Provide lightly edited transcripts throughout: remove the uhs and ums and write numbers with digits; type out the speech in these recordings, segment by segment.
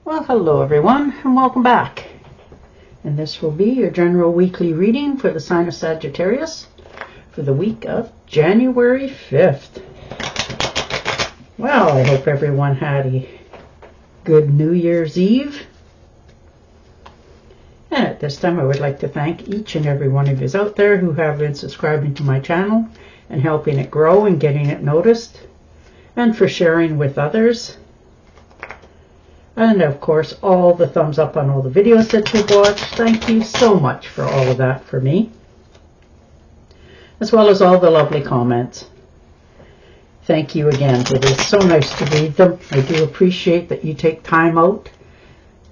Well, hello everyone, and welcome back. And this will be your general weekly reading for the sign of Sagittarius for the week of January 5th. Well, I hope everyone had a good New Year's Eve. And at this time, I would like to thank each and every one of you out there who have been subscribing to my channel and helping it grow and getting it noticed, and for sharing with others. And of course, all the thumbs up on all the videos that you've watched. Thank you so much for all of that for me. As well as all the lovely comments. Thank you again. It is so nice to read them. I do appreciate that you take time out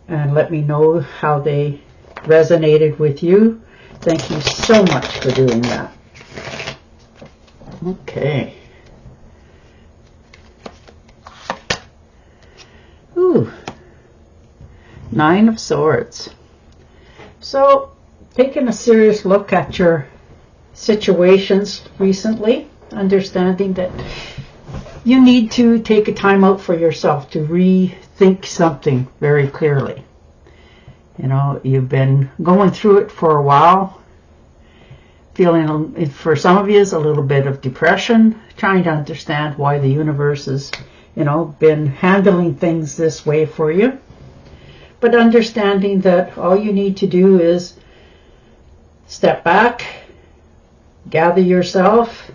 and let me know how they resonated with you. Thank you so much for doing that. Okay. Ooh. 9 of Swords. So, taking a serious look at your situations recently, understanding that you need to take a time out for yourself to rethink something very clearly. You know, you've been going through it for a while, feeling, for some of you, a little bit of depression, trying to understand why the universe has, been handling things this way for you. But understanding that all you need to do is step back, gather yourself,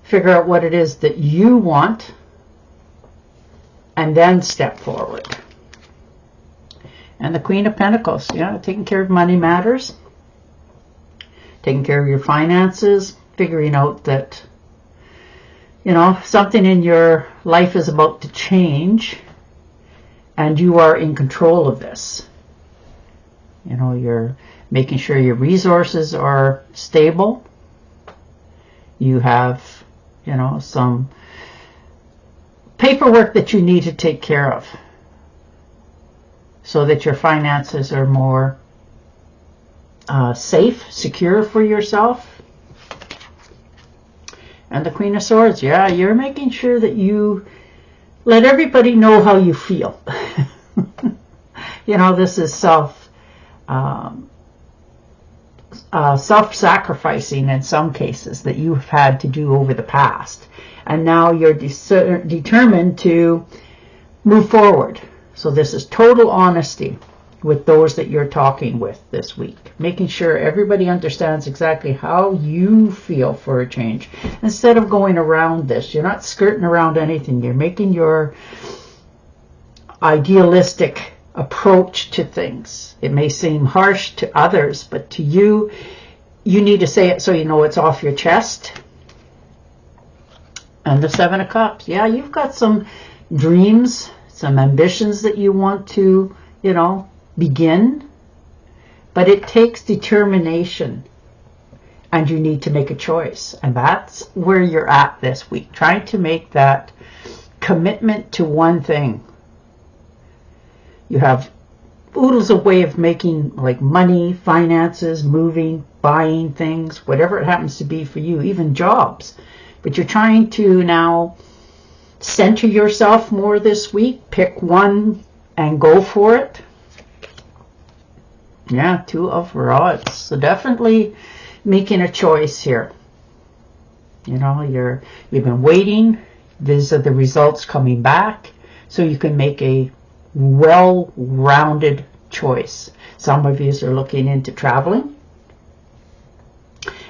figure out what it is that you want, and then step forward. And the Queen of Pentacles, taking care of money matters, taking care of your finances, figuring out that, something in your life is about to change, and you are in control of this. You're making sure your resources are stable. You have, some paperwork that you need to take care of so that your finances are more safe, secure for yourself. And the Queen of Swords, you're making sure that you let everybody know how you feel. This is self-sacrificing in some cases that you've had to do over the past. And now you're determined to move forward. So this is total honesty with those that you're talking with this week. Making sure everybody understands exactly how you feel for a change. Instead of going around this, you're not skirting around anything. You're making your idealistic approach to things. It may seem harsh to others, but to you, you need to say it so you know it's off your chest. And the 7 of Cups. You've got some dreams, some ambitions that you want to, begin, but it takes determination, and you need to make a choice. And that's where you're at this week, trying to make that commitment to one thing. You have oodles of way of making, like, money, finances, moving, buying things, whatever it happens to be for you, even jobs. But you're trying to now center yourself more this week, pick one and go for it. 2 of Rods. So definitely making a choice here. You've been waiting. These are the results coming back, so you can make a well-rounded choice. Some of you are looking into traveling,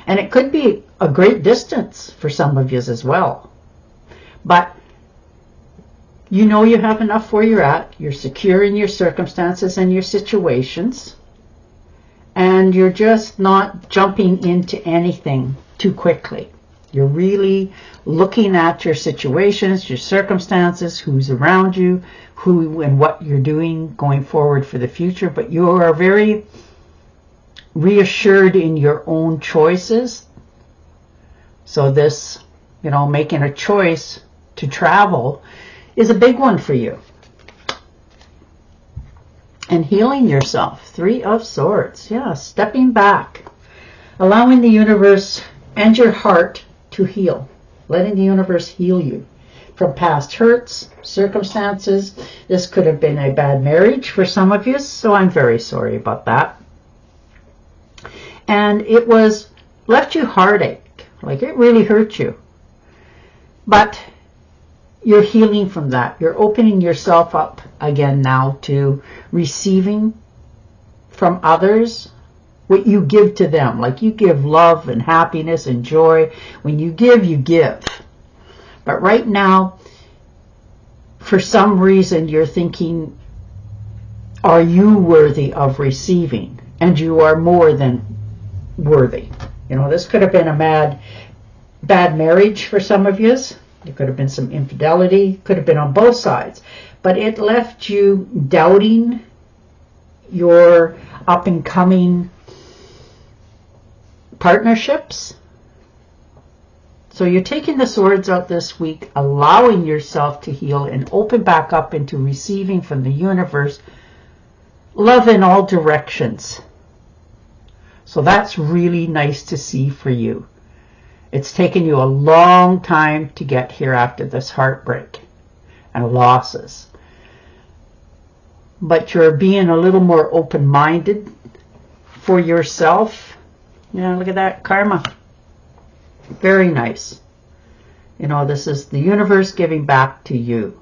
and it could be a great distance for some of you as well. But you have enough where you're at. You're secure in your circumstances and your situations. And you're just not jumping into anything too quickly. You're really looking at your situations, your circumstances, who's around you, who and what you're doing going forward for the future. But you are very reassured in your own choices. So this, making a choice to travel is a big one for you. And healing yourself. 3 of Swords. Stepping back. Allowing the universe and your heart to heal. Letting the universe heal you. from past hurts, circumstances. This could have been a bad marriage for some of you, so I'm very sorry about that. And it was left you heartache, like it really hurt you. But you're healing from that. You're opening yourself up again now to receiving from others what you give to them. Like you give love and happiness and joy. When you give, you give. But right now, for some reason, you're thinking, are you worthy of receiving? And you are more than worthy. You know, this could have been a bad marriage for some of you. There could have been some infidelity. Could have been on both sides. But it left you doubting your up-and-coming partnerships. So you're taking the swords out this week, allowing yourself to heal and open back up into receiving from the universe love in all directions. So that's really nice to see for you. It's taken you a long time to get here after this heartbreak and losses. But you're being a little more open-minded for yourself. Yeah, look at that karma. Very nice. You know, this is the universe giving back to you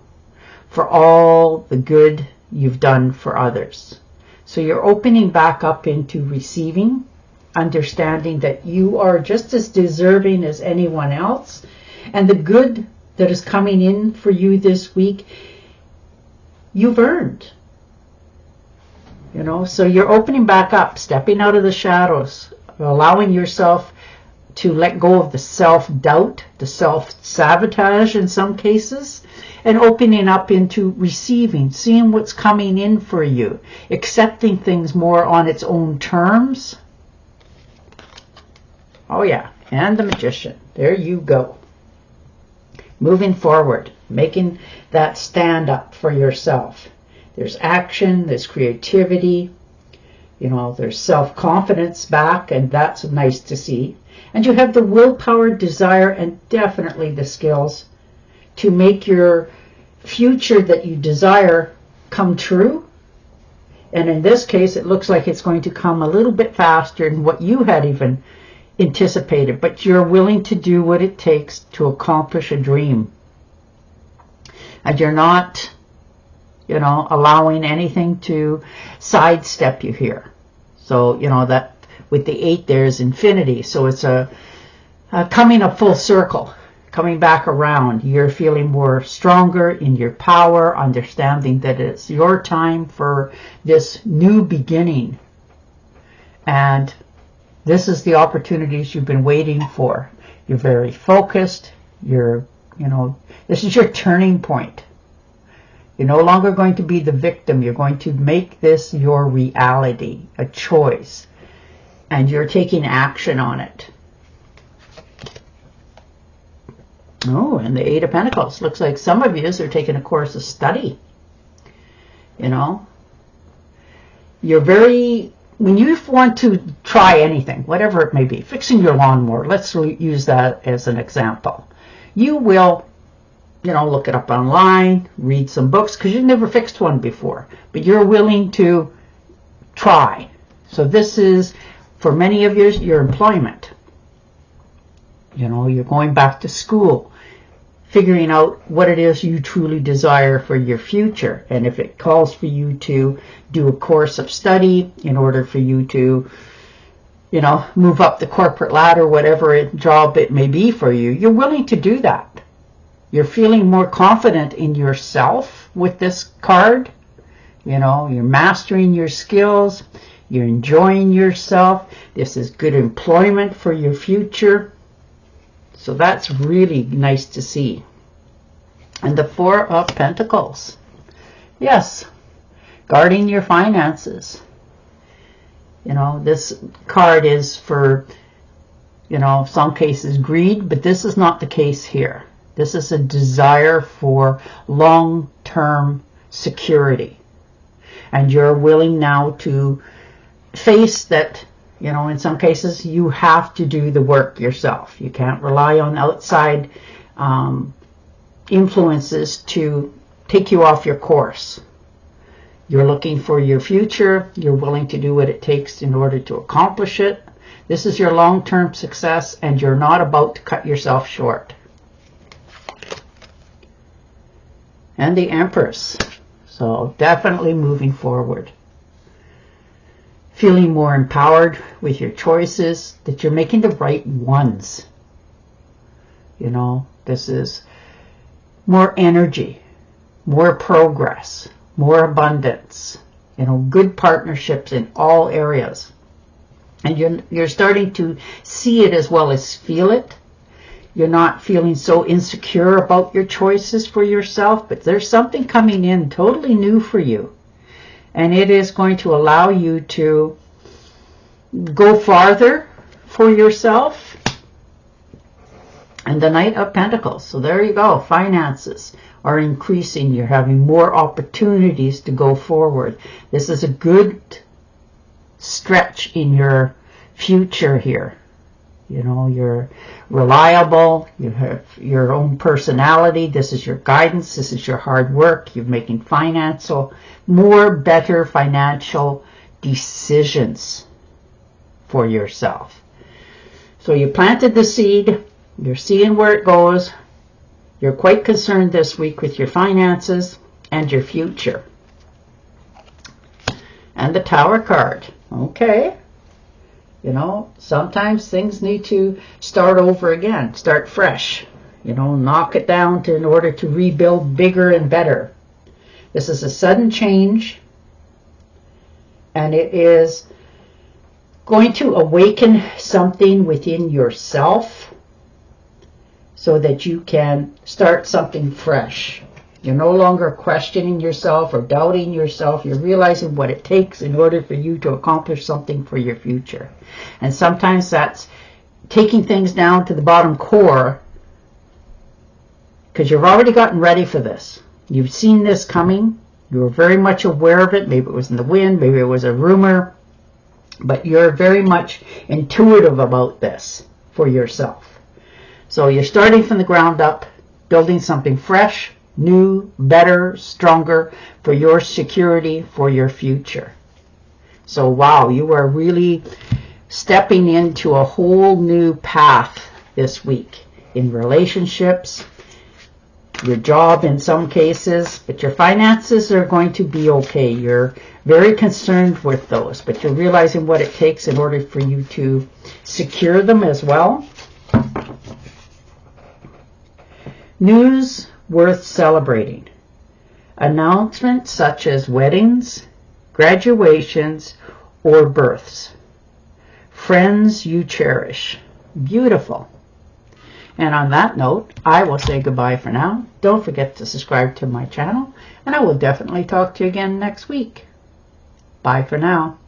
for all the good you've done for others. So you're opening back up into receiving, understanding that you are just as deserving as anyone else, and the good that is coming in for you this week, you've earned. You know, so you're opening back up, stepping out of the shadows, allowing yourself to let go of the self-doubt, the self-sabotage in some cases, and opening up into receiving, seeing what's coming in for you, accepting things more on its own terms. Oh yeah, and the Magician. There you go. Moving forward, making that stand up for yourself. There's action, there's creativity, you know, there's self-confidence back, and that's nice to see. And you have the willpower, desire, and definitely the skills to make your future that you desire come true. And in this case, it looks like it's going to come a little bit faster than what you had even anticipated. But you're willing to do what it takes to accomplish a dream. And you're not, you know, allowing anything to sidestep you here. So, you know, that with the 8 there's infinity. So it's a coming a full circle, coming back around. You're feeling more stronger in your power, understanding that it's your time for this new beginning. And this is the opportunities you've been waiting for. You're very focused. You're, you know, this is your turning point. You're no longer going to be the victim. You're going to make this your reality, a choice. And you're taking action on it. Oh, and the 8 of Pentacles. Looks like some of you are taking a course of study. You know, you're very, when you want to try anything, whatever it may be, fixing your lawnmower, let's use that as an example. You will, you know, look it up online, read some books, because you've never fixed one before. But you're willing to try. So this is, for many of you, your employment. You know, you're going back to school, figuring out what it is you truly desire for your future. And if it calls for you to do a course of study in order for you to, you know, move up the corporate ladder, whatever job it may be for you, you're willing to do that. You're feeling more confident in yourself with this card. You know, you're mastering your skills. You're enjoying yourself. This is good employment for your future. So that's really nice to see. And the 4 of Pentacles. Yes, guarding your finances. You know, this card is for, you know, some cases greed, but this is not the case here. This is a desire for long-term security. And you're willing now to face that, you know, in some cases you have to do the work yourself. You can't rely on outside influences to take you off your course. You're looking for your future. You're willing to do what it takes in order to accomplish it. This is your long-term success, and you're not about to cut yourself short. And the Empress. So definitely moving forward. Feeling more empowered with your choices, that you're making the right ones. You know, this is more energy, more progress, more abundance, you know, good partnerships in all areas. And you're starting to see it as well as feel it. You're not feeling so insecure about your choices for yourself, but there's something coming in totally new for you. And it is going to allow you to go farther for yourself. And the Knight of Pentacles. So there you go. Finances are increasing. You're having more opportunities to go forward. This is a good stretch in your future here. You know, you're reliable. You have your own personality. This is your guidance. This is your hard work. You're making better financial decisions for yourself. So you planted the seed. You're seeing where it goes. You're quite concerned this week with your finances and your future. And the Tower card. Okay. You know, sometimes things need to start over again. Start fresh. You know, knock it down in order to rebuild bigger and better. This is a sudden change. And it is going to awaken something within yourself so that you can start something fresh. You're no longer questioning yourself or doubting yourself. You're realizing what it takes in order for you to accomplish something for your future. And sometimes that's taking things down to the bottom core, because you've already gotten ready for this. You've seen this coming. You were very much aware of it. Maybe it was in the wind. Maybe it was a rumor. But you're very much intuitive about this for yourself. So you're starting from the ground up, building something fresh, new, better, stronger for your security, for your future. So wow, you are really stepping into a whole new path this week in relationships, your job in some cases, but your finances are going to be okay. You're very concerned with those, but you're realizing what it takes in order for you to secure them as well. News worth celebrating. Announcements such as weddings, graduations, or births. Friends you cherish. Beautiful. And on that note, I will say goodbye for now. Don't forget to subscribe to my channel, and I will definitely talk to you again next week. Bye for now.